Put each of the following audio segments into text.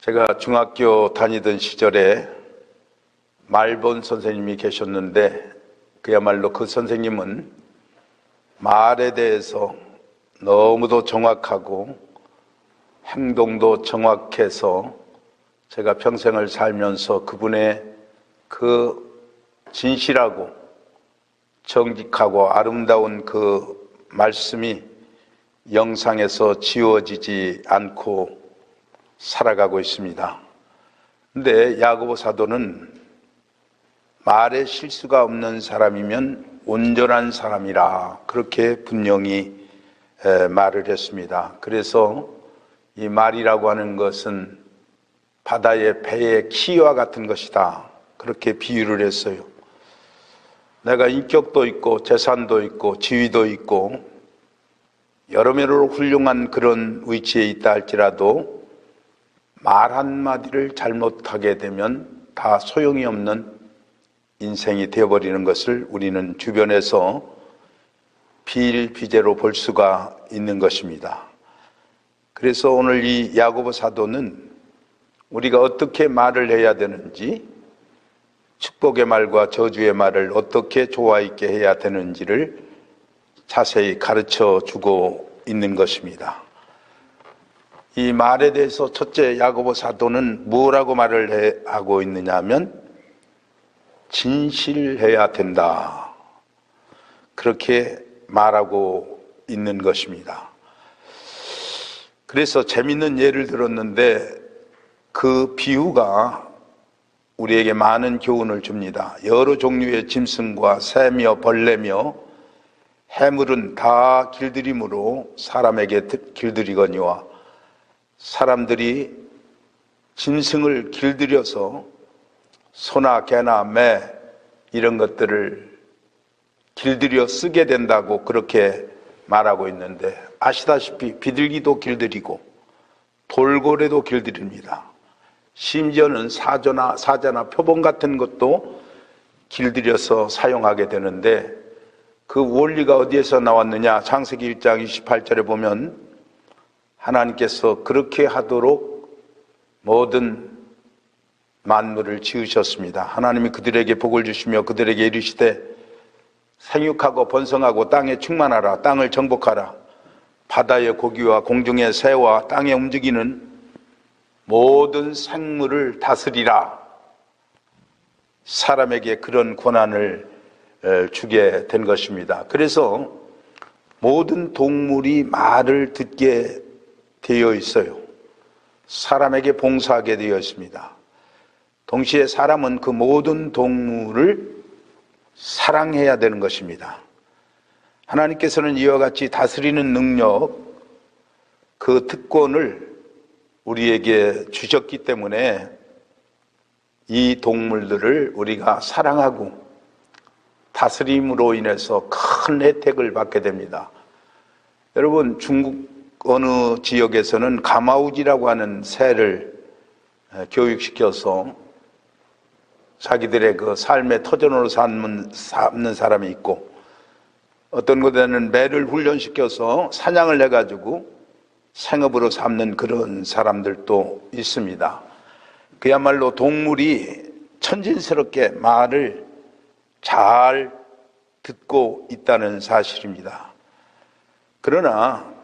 제가 중학교 다니던 시절에 말본 선생님이 계셨는데 그야말로 그 선생님은 말에 대해서 너무도 정확하고 행동도 정확해서 제가 평생을 살면서 그분의 그 진실하고 정직하고 아름다운 그 말씀이 영상에서 지워지지 않고 살아가고 있습니다. 근데 야고보 사도는 말에 실수가 없는 사람이면 온전한 사람이라 그렇게 분명히 말을 했습니다. 그래서 이 말이라고 하는 것은 바다의 배의 키와 같은 것이다 그렇게 비유를 했어요. 내가 인격도 있고 재산도 있고 지위도 있고 여러모로 훌륭한 그런 위치에 있다 할지라도 말 한마디를 잘못하게 되면 다 소용이 없는 인생이 되어버리는 것을 우리는 주변에서 비일비재로 볼 수가 있는 것입니다. 그래서 오늘 이 야고보 사도는 우리가 어떻게 말을 해야 되는지, 축복의 말과 저주의 말을 어떻게 조화 있게 해야 되는지를 자세히 가르쳐 주고 있는 것입니다. 이 말에 대해서 첫째 야고보 사도는 뭐라고 말을 하고 있느냐 하면 진실해야 된다 그렇게 말하고 있는 것입니다. 그래서 재밌는 예를 들었는데 그 비유가 우리에게 많은 교훈을 줍니다. 여러 종류의 짐승과 새며 벌레며 해물은 다 길들임으로 사람에게 길들이거니와 사람들이 짐승을 길들여서 소나 개나 매 이런 것들을 길들여 쓰게 된다고 그렇게 말하고 있는데 아시다시피 비둘기도 길들이고 돌고래도 길들입니다. 심지어는 사자나 표범 같은 것도 길들여서 사용하게 되는데 그 원리가 어디에서 나왔느냐? 창세기 1장 28절에 보면 하나님께서 그렇게 하도록 모든 만물을 지으셨습니다. 하나님이 그들에게 복을 주시며 그들에게 이르시되 생육하고 번성하고 땅에 충만하라. 땅을 정복하라. 바다의 고기와 공중의 새와 땅에 움직이는 모든 생물을 다스리라. 사람에게 그런 권한을 주게 된 것입니다. 그래서 모든 동물이 말을 듣게 되어 있어요. 사람에게 봉사하게 되어 있습니다. 동시에 사람은 그 모든 동물을 사랑해야 되는 것입니다. 하나님께서는 이와 같이 다스리는 능력, 그 특권을 우리에게 주셨기 때문에 이 동물들을 우리가 사랑하고 다스림으로 인해서 큰 혜택을 받게 됩니다. 여러분, 중국 어느 지역에서는 가마우지라고 하는 새를 교육시켜서 자기들의 그 삶의 터전으로 삼는 사람이 있고 어떤 곳에는 매를 훈련시켜서 사냥을 해가지고 생업으로 삼는 그런 사람들도 있습니다. 그야말로 동물이 천진스럽게 말을 잘 듣고 있다는 사실입니다. 그러나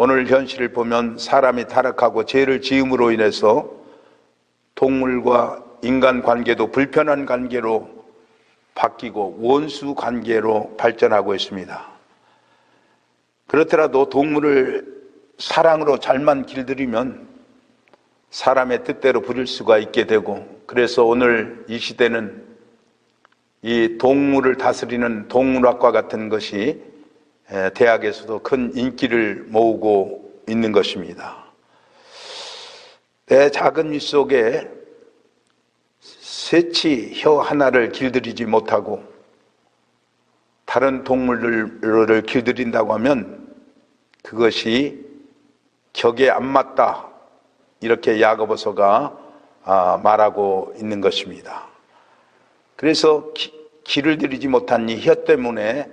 오늘 현실을 보면 사람이 타락하고 죄를 지음으로 인해서 동물과 인간 관계도 불편한 관계로 바뀌고 원수 관계로 발전하고 있습니다. 그렇더라도 동물을 사랑으로 잘만 길들이면 사람의 뜻대로 부릴 수가 있게 되고, 그래서 오늘 이 시대는 이 동물을 다스리는 동물학과 같은 것이 대학에서도 큰 인기를 모으고 있는 것입니다. 내 작은 윗 속에 새치 혀 하나를 길들이지 못하고 다른 동물들을 길들인다고 하면 그것이 격에 안 맞다 이렇게 야고보서가 말하고 있는 것입니다. 그래서 기를 들이지 못한 이 혀 때문에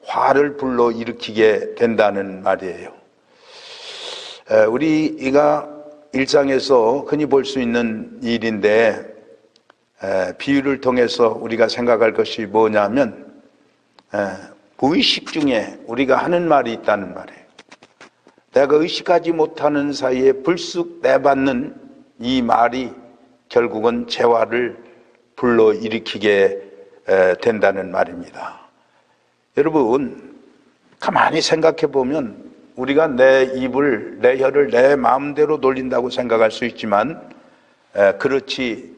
화를 불러 일으키게 된다는 말이에요. 우리가 일상에서 흔히 볼 수 있는 일인데 비유를 통해서 우리가 생각할 것이 뭐냐면 무의식 중에 우리가 하는 말이 있다는 말이에요. 내가 의식하지 못하는 사이에 불쑥 내뱉는 이 말이 결국은 재화를 불러일으키게 된다는 말입니다. 여러분, 가만히 생각해 보면 우리가 내 입을, 내 혀를 내 마음대로 돌린다고 생각할 수 있지만 그렇지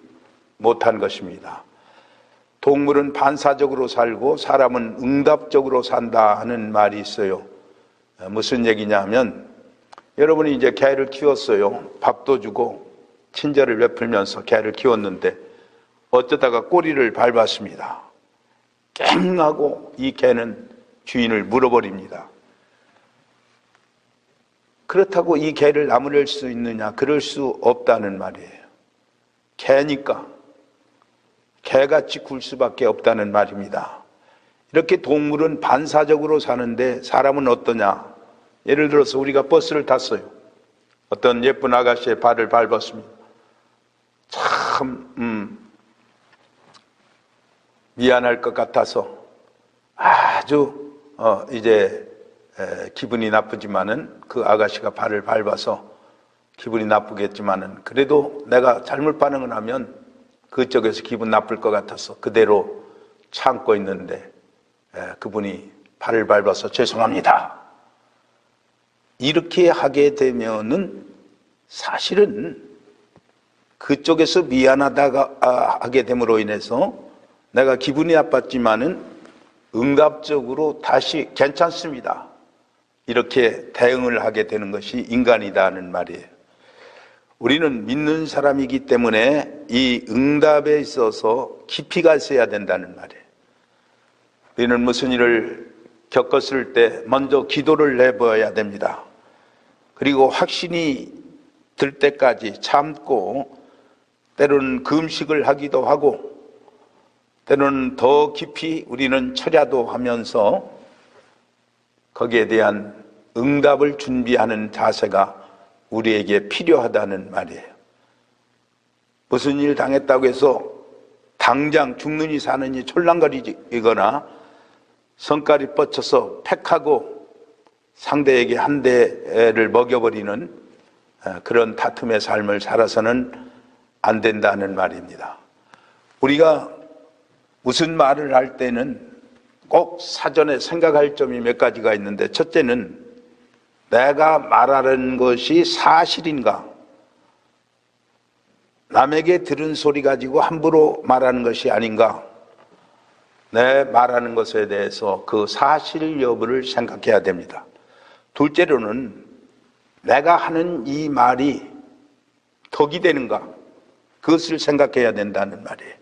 못한 것입니다. 동물은 반사적으로 살고 사람은 응답적으로 산다 하는 말이 있어요. 무슨 얘기냐 하면 여러분이 이제 개를 키웠어요. 밥도 주고 친절을 베풀면서 개를 키웠는데 어쩌다가 꼬리를 밟았습니다. 깹 하고 이 개는 주인을 물어버립니다. 그렇다고 이 개를 나무랄 수 있느냐? 그럴 수 없다는 말이에요. 개니까 개같이 굴 수밖에 없다는 말입니다. 이렇게 동물은 반사적으로 사는데 사람은 어떠냐? 예를 들어서 우리가 버스를 탔어요. 어떤 예쁜 아가씨의 발을 밟았습니다. 참 미안할 것 같아서 아주 이제 기분이 나쁘지만은 그 아가씨가 발을 밟아서 기분이 나쁘겠지만은 그래도 내가 잘못 반응을 하면 그쪽에서 기분 나쁠 것 같아서 그대로 참고 있는데 그분이 발을 밟아서 죄송합니다. 이렇게 하게 되면은 사실은 그쪽에서 미안하다가 하게 됨으로 인해서 내가 기분이 나빴지만은 응답적으로 다시 괜찮습니다. 이렇게 대응을 하게 되는 것이 인간이다는 말이에요. 우리는 믿는 사람이기 때문에 이 응답에 있어서 깊이가 있어야 된다는 말이에요. 우리는 무슨 일을 겪었을 때 먼저 기도를 해봐야 됩니다. 그리고 확신이 들 때까지 참고 때로는 금식을 하기도 하고 때로는 더 깊이 우리는 철야도 하면서 거기에 대한 응답을 준비하는 자세가 우리에게 필요하다는 말이에요. 무슨 일 당했다고 해서 당장 죽느니 사느니 촐랑거리거나 성깔이 뻗쳐서 팩하고 상대에게 한 대를 먹여버리는 그런 다툼의 삶을 살아서는 안 된다는 말입니다. 우리가 무슨 말을 할 때는 꼭 사전에 생각할 점이 몇 가지가 있는데 첫째는 내가 말하는 것이 사실인가? 남에게 들은 소리 가지고 함부로 말하는 것이 아닌가? 내 말하는 것에 대해서 그 사실 여부를 생각해야 됩니다. 둘째로는 내가 하는 이 말이 덕이 되는가? 그것을 생각해야 된다는 말이에요.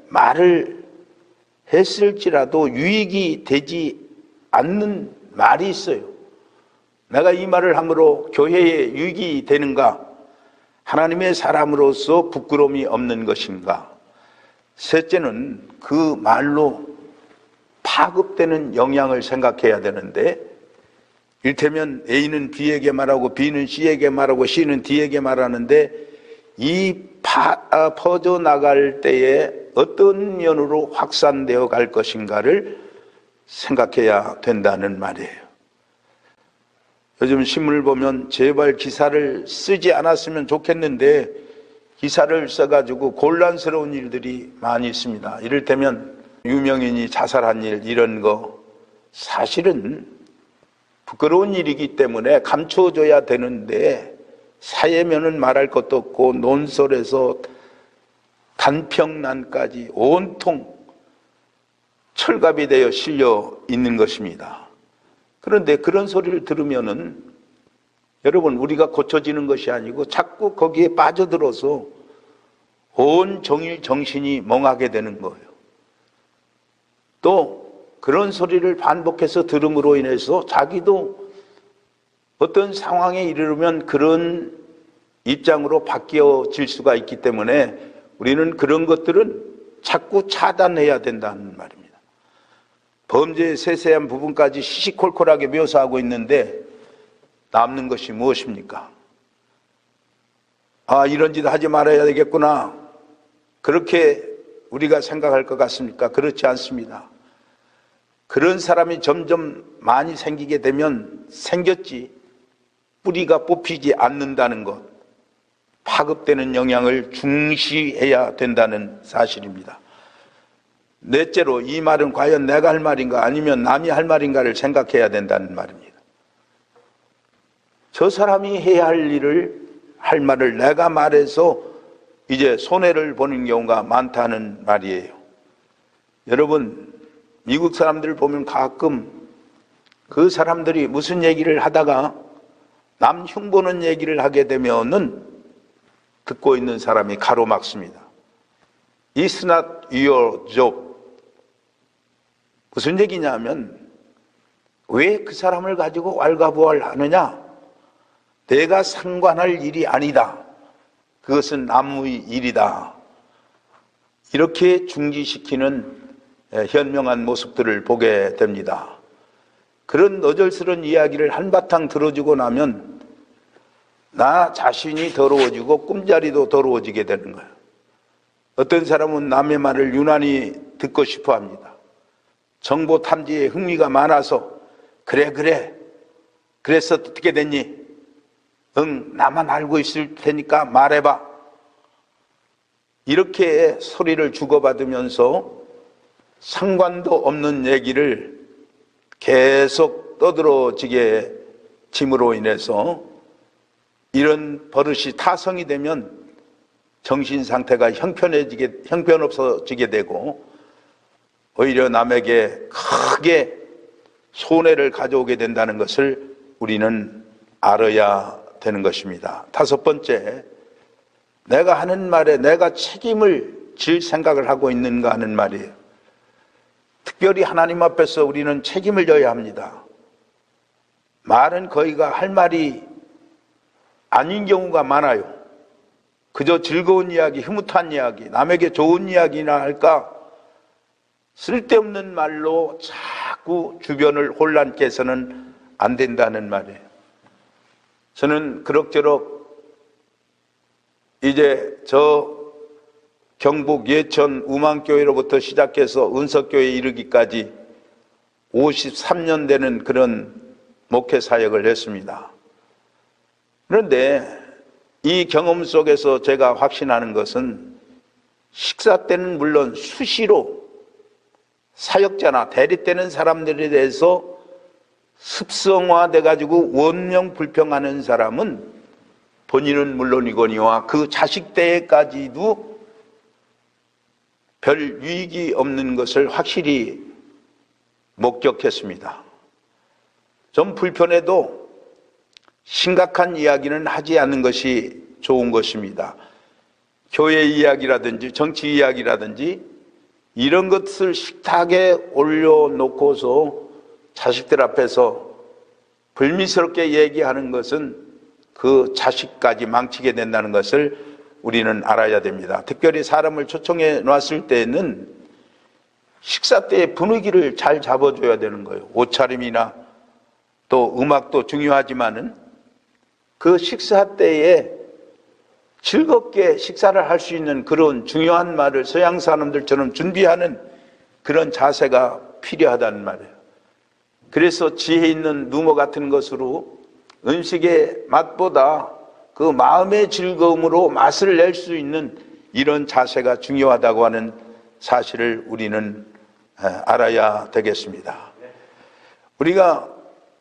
말을 했을지라도 유익이 되지 않는 말이 있어요. 내가 이 말을 함으로 교회에 유익이 되는가? 하나님의 사람으로서 부끄러움이 없는 것인가? 셋째는 그 말로 파급되는 영향을 생각해야 되는데 이를테면 A는 B에게 말하고 B는 C에게 말하고 C는 D에게 말하는데 이 퍼져나갈 때에 어떤 면으로 확산되어 갈 것인가를 생각해야 된다는 말이에요. 요즘 신문을 보면 제발 기사를 쓰지 않았으면 좋겠는데 기사를 써가지고 곤란스러운 일들이 많이 있습니다. 이를테면 유명인이 자살한 일 이런 거 사실은 부끄러운 일이기 때문에 감춰줘야 되는데 사회면은 말할 것도 없고 논설에서 단평난까지 온통 철갑이 되어 실려 있는 것입니다. 그런데 그런 소리를 들으면은 여러분 우리가 고쳐지는 것이 아니고 자꾸 거기에 빠져들어서 온 종일 정신이 멍하게 되는 거예요. 또 그런 소리를 반복해서 들음으로 인해서 자기도 어떤 상황에 이르면 그런 입장으로 바뀌어질 수가 있기 때문에 우리는 그런 것들은 자꾸 차단해야 된다는 말입니다. 범죄의 세세한 부분까지 시시콜콜하게 묘사하고 있는데 남는 것이 무엇입니까? 아, 이런 짓 하지 말아야 되겠구나, 그렇게 우리가 생각할 것 같습니까? 그렇지 않습니다. 그런 사람이 점점 많이 생기게 되면 생겼지 뿌리가 뽑히지 않는다는 것, 파급되는 영향을 중시해야 된다는 사실입니다. 넷째로, 이 말은 과연 내가 할 말인가 아니면 남이 할 말인가를 생각해야 된다는 말입니다. 저 사람이 해야 할 일을, 할 말을 내가 말해서 이제 손해를 보는 경우가 많다는 말이에요. 여러분, 미국 사람들 보면 가끔 그 사람들이 무슨 얘기를 하다가 남 흉보는 얘기를 하게 되면은 듣고 있는 사람이 가로막습니다. It's not your job. 무슨 얘기냐면, 왜 그 사람을 가지고 왈가부활하느냐? 내가 상관할 일이 아니다. 그것은 남의 일이다. 이렇게 중지시키는 현명한 모습들을 보게 됩니다. 그런 너절스러운 이야기를 한바탕 들어주고 나면 나 자신이 더러워지고 꿈자리도 더러워지게 되는 거예요. 어떤 사람은 남의 말을 유난히 듣고 싶어 합니다. 정보 탐지에 흥미가 많아서 그래서 어떻게 됐니? 응, 나만 알고 있을 테니까 말해봐. 이렇게 소리를 주고받으면서 상관도 없는 얘기를 계속 떠들어지게 짐으로 인해서 이런 버릇이 타성이 되면 정신 상태가 형편없어지게 되고 오히려 남에게 크게 손해를 가져오게 된다는 것을 우리는 알아야 되는 것입니다. 다섯 번째, 내가 하는 말에 내가 책임을 질 생각을 하고 있는가 하는 말이에요. 특별히 하나님 앞에서 우리는 책임을 져야 합니다. 말은 거의가 할 말이 아닌 경우가 많아요. 그저 즐거운 이야기, 흐뭇한 이야기, 남에게 좋은 이야기나 할까, 쓸데없는 말로 자꾸 주변을 혼란케 해서는 안 된다는 말이에요. 저는 그럭저럭 이제 저 경북 예천 우만교회로부터 시작해서 은석교회에 이르기까지 53년 되는 그런 목회 사역을 했습니다. 그런데 이 경험 속에서 제가 확신하는 것은 식사 때는 물론 수시로 사역자나 대립되는 사람들에 대해서 습성화돼 가지고 원명 불평하는 사람은 본인은 물론이거니와 그 자식 때까지도 별 유익이 없는 것을 확실히 목격했습니다. 좀 불편해도 심각한 이야기는 하지 않는 것이 좋은 것입니다. 교회 이야기라든지 정치 이야기라든지 이런 것을 식탁에 올려놓고서 자식들 앞에서 불미스럽게 얘기하는 것은 그 자식까지 망치게 된다는 것을 우리는 알아야 됩니다. 특별히 사람을 초청해 놨을 때는 식사 때의 분위기를 잘 잡아줘야 되는 거예요. 옷차림이나 또 음악도 중요하지만은 그 식사 때에 즐겁게 식사를 할 수 있는 그런 중요한 말을 서양 사람들처럼 준비하는 그런 자세가 필요하다는 말이에요. 그래서 지혜 있는 누모 같은 것으로 음식의 맛보다 그 마음의 즐거움으로 맛을 낼 수 있는 이런 자세가 중요하다고 하는 사실을 우리는 알아야 되겠습니다. 우리가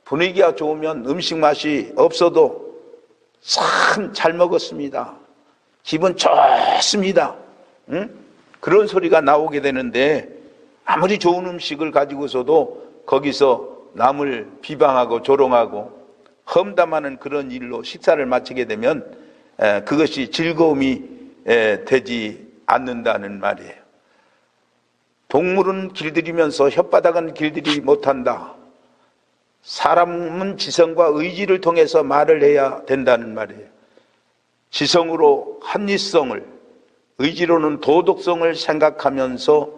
분위기가 좋으면 음식 맛이 없어도 참 잘 먹었습니다, 기분 좋습니다, 그런 소리가 나오게 되는데, 아무리 좋은 음식을 가지고서도 거기서 남을 비방하고 조롱하고 험담하는 그런 일로 식사를 마치게 되면 그것이 즐거움이 되지 않는다는 말이에요. 동물은 길들이면서 혓바닥은 길들이지 못한다. 사람은 지성과 의지를 통해서 말을 해야 된다는 말이에요. 지성으로 합리성을, 의지로는 도덕성을 생각하면서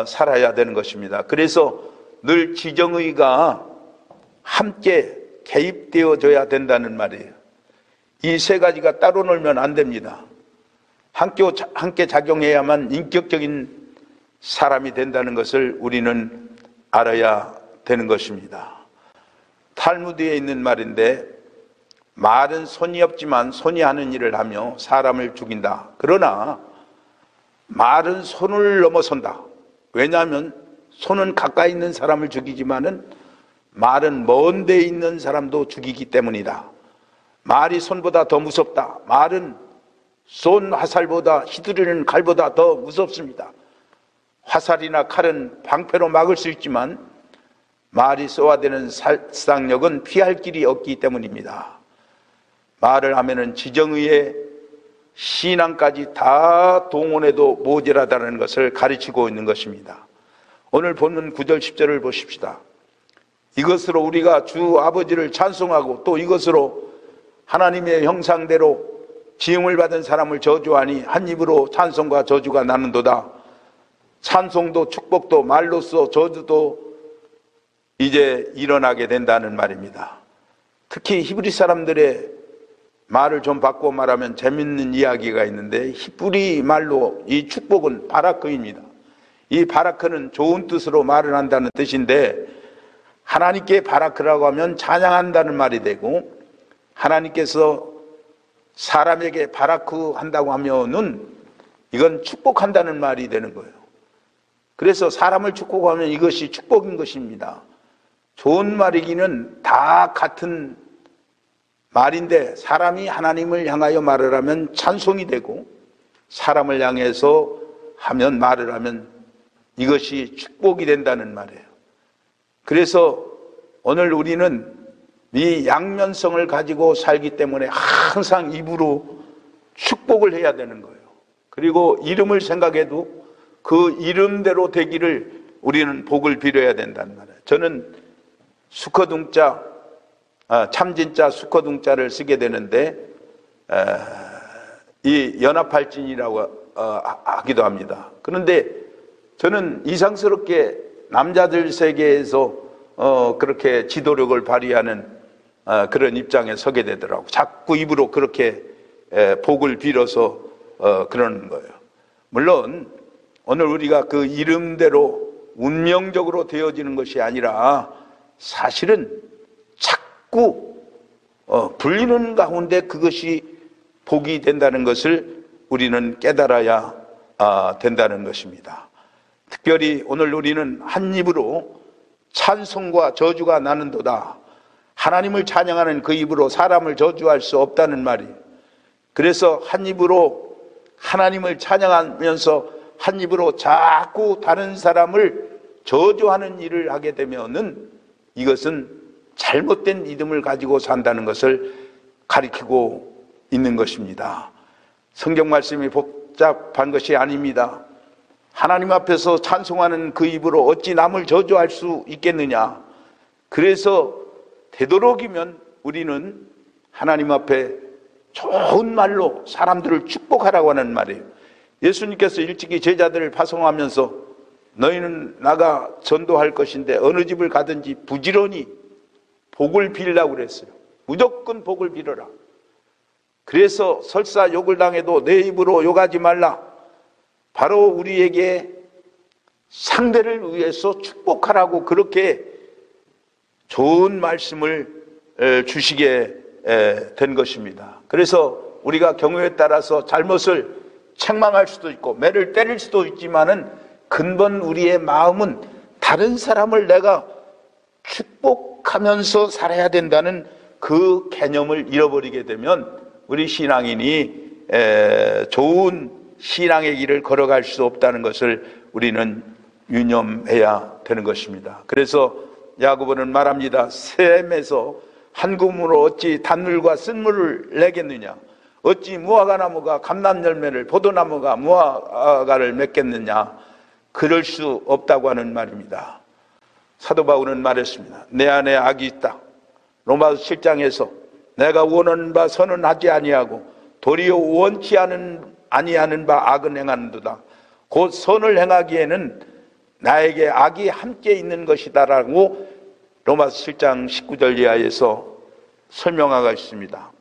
살아야 되는 것입니다. 그래서 늘 지정의가 함께 개입되어져야 된다는 말이에요. 이 세 가지가 따로 놀면 안 됩니다. 함께 작용해야만 인격적인 사람이 된다는 것을 우리는 알아야 되는 것입니다. 탈무드에 있는 말인데, 말은 손이 없지만 손이 하는 일을 하며 사람을 죽인다. 그러나 말은 손을 넘어선다. 왜냐하면 손은 가까이 있는 사람을 죽이지만은 말은 먼 데 있는 사람도 죽이기 때문이다. 말이 손보다 더 무섭다. 말은 쏜 화살보다, 휘두르는 칼보다 더 무섭습니다. 화살이나 칼은 방패로 막을 수 있지만 말이 쏘아대는 살상력은 피할 길이 없기 때문입니다. 말을 하면은 지정의의 신앙까지 다 동원해도 모자라다는 것을 가르치고 있는 것입니다. 오늘 본문 9절 10절을 보십시다. 이것으로 우리가 주 아버지를 찬송하고 또 이것으로 하나님의 형상대로 지음을 받은 사람을 저주하니 한 입으로 찬송과 저주가 나는도다. 찬송도 축복도 말로써 저주도 이제 일어나게 된다는 말입니다. 특히 히브리 사람들의 말을 좀 바꿔 말하면 재밌는 이야기가 있는데, 히브리 말로 이 축복은 바라크입니다. 이 바라크는 좋은 뜻으로 말을 한다는 뜻인데, 하나님께 바라크라고 하면 찬양한다는 말이 되고, 하나님께서 사람에게 바라크 한다고 하면은 이건 축복한다는 말이 되는 거예요. 그래서 사람을 축복하면 이것이 축복인 것입니다. 좋은 말이기는 다 같은 말인데, 사람이 하나님을 향하여 말을 하면 찬송이 되고, 사람을 향해서 하면 말을 하면 이것이 축복이 된다는 말이에요. 그래서 오늘 우리는 이 양면성을 가지고 살기 때문에 항상 입으로 축복을 해야 되는 거예요. 그리고 이름을 생각해도 그 이름대로 되기를 우리는 복을 빌어야 된다는 말이에요. 저는 수커둥자, 참진자 수커둥자를 쓰게 되는데, 이 연합할진이라고 하기도 합니다. 그런데 저는 이상스럽게 남자들 세계에서 그렇게 지도력을 발휘하는 그런 입장에 서게 되더라고요. 자꾸 입으로 그렇게 복을 빌어서 그러는 거예요. 물론 오늘 우리가 그 이름대로 운명적으로 되어지는 것이 아니라 사실은 자꾸 불리는 가운데 그것이 복이 된다는 것을 우리는 깨달아야 된다는 것입니다. 특별히 오늘 우리는 한 입으로 찬송과 저주가 나는도다. 하나님을 찬양하는 그 입으로 사람을 저주할 수 없다는 말이. 그래서 한 입으로 하나님을 찬양하면서 한 입으로 자꾸 다른 사람을 저주하는 일을 하게 되면은 이것은 잘못된 믿음을 가지고 산다는 것을 가리키고 있는 것입니다. 성경 말씀이 복잡한 것이 아닙니다. 하나님 앞에서 찬송하는 그 입으로 어찌 남을 저주할 수 있겠느냐. 그래서 되도록이면 우리는 하나님 앞에 좋은 말로 사람들을 축복하라고 하는 말이에요. 예수님께서 일찍이 제자들을 파송하면서 너희는 나가 전도할 것인데 어느 집을 가든지 부지런히 복을 빌라고 그랬어요. 무조건 복을 빌어라. 그래서 설사 욕을 당해도 내 입으로 욕하지 말라. 바로 우리에게 상대를 위해서 축복하라고 그렇게 좋은 말씀을 주시게 된 것입니다. 그래서 우리가 경우에 따라서 잘못을 책망할 수도 있고 매를 때릴 수도 있지만은 근본 우리의 마음은 다른 사람을 내가 축복하면서 살아야 된다는 그 개념을 잃어버리게 되면 우리 신앙인이 좋은 신앙의 길을 걸어갈 수 없다는 것을 우리는 유념해야 되는 것입니다. 그래서 야고보는 말합니다. 샘에서 한 구멍으로 어찌 단물과 쓴물을 내겠느냐. 어찌 무화과나무가 감람열매를, 포도나무가 무화과를 맺겠느냐. 그럴 수 없다고 하는 말입니다. 사도 바울은 말했습니다. 내 안에 악이 있다. 로마서 7장에서 내가 원하는 바 선은 하지 아니하고 도리어 원치 아니하는 바 악은 행하는도다. 곧 선을 행하기에는 나에게 악이 함께 있는 것이다라고 로마서 7장 19절 이하에서 설명하고 있습니다.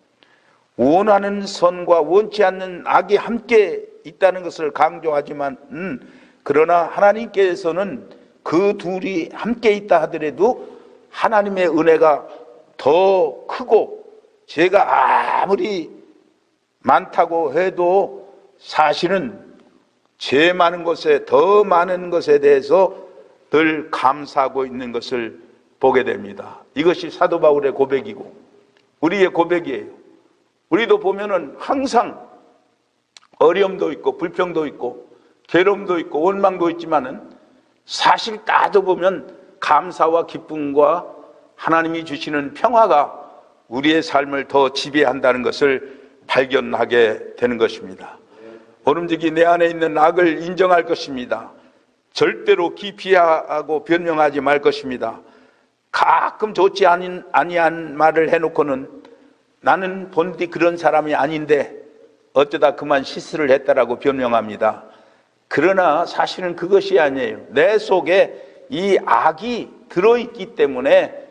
원하는 선과 원치 않는 악이 함께 있다는 것을 강조하지만 그러나 하나님께서는 그 둘이 함께 있다 하더라도 하나님의 은혜가 더 크고 죄가 아무리 많다고 해도 사실은 죄 많은 것에 더 많은 것에 대해서 늘 감사하고 있는 것을 보게 됩니다. 이것이 사도 바울의 고백이고 우리의 고백이에요. 우리도 보면은 항상 어려움도 있고 불평도 있고 괴로움도 있고 원망도 있지만은 사실 따져보면 감사와 기쁨과 하나님이 주시는 평화가 우리의 삶을 더 지배한다는 것을 발견하게 되는 것입니다. 오름지기 내 안에 있는 악을 인정할 것입니다. 절대로 기피하고 변명하지 말 것입니다. 가끔 좋지 아니한 말을 해놓고는 나는 본디 그런 사람이 아닌데 어쩌다 그만 실수를 했다라고 변명합니다. 그러나 사실은 그것이 아니에요. 내 속에 이 악이 들어있기 때문에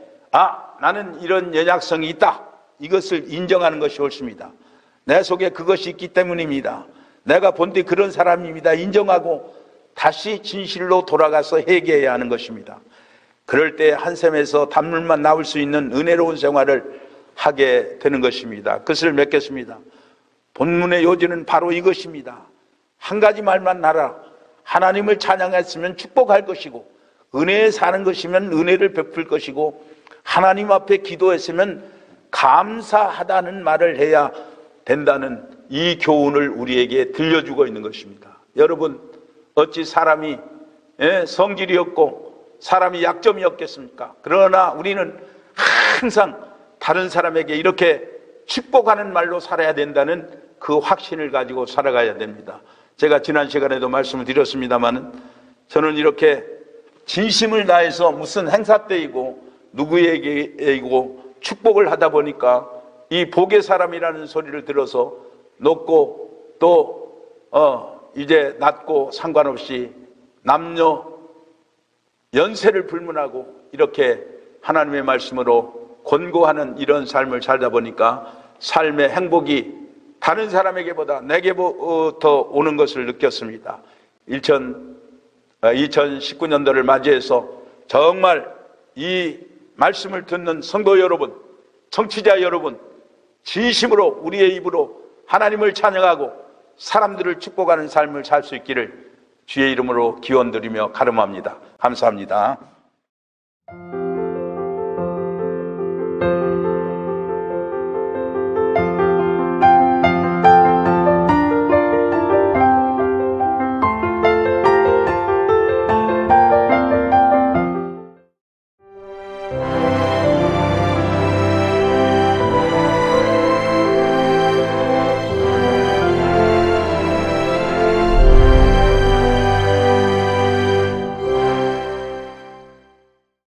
나는 이런 연약성이 있다. 이것을 인정하는 것이 옳습니다. 내 속에 그것이 있기 때문입니다. 내가 본디 그런 사람입니다. 인정하고 다시 진실로 돌아가서 회개해야 하는 것입니다. 그럴 때 한샘에서 단물만 나올 수 있는 은혜로운 생활을 하게 되는 것입니다. 그것을 맺겠습니다. 본문의 요지는 바로 이것입니다. 한 가지 말만 하라. 하나님을 찬양했으면 축복할 것이고 은혜에 사는 것이면 은혜를 베풀 것이고 하나님 앞에 기도했으면 감사하다는 말을 해야 된다는 이 교훈을 우리에게 들려주고 있는 것입니다. 여러분, 어찌 사람이 성질이 없고 사람이 약점이 없겠습니까? 그러나 우리는 항상 다른 사람에게 이렇게 축복하는 말로 살아야 된다는 그 확신을 가지고 살아가야 됩니다. 제가 지난 시간에도 말씀을 드렸습니다만 저는 이렇게 진심을 다해서 무슨 행사 때이고 누구에게이고 축복을 하다 보니까 이 복의 사람이라는 소리를 들어서 높고 또 이제 낮고 상관없이 남녀 연세를 불문하고 이렇게 하나님의 말씀으로 권고하는 이런 삶을 살다 보니까 삶의 행복이 다른 사람에게보다 내게부터 오는 것을 느꼈습니다. 2019년도를 맞이해서 정말 이 말씀을 듣는 성도 여러분, 청취자 여러분, 진심으로 우리의 입으로 하나님을 찬양하고 사람들을 축복하는 삶을 살 수 있기를 주의 이름으로 기원드리며 가름합니다. 감사합니다.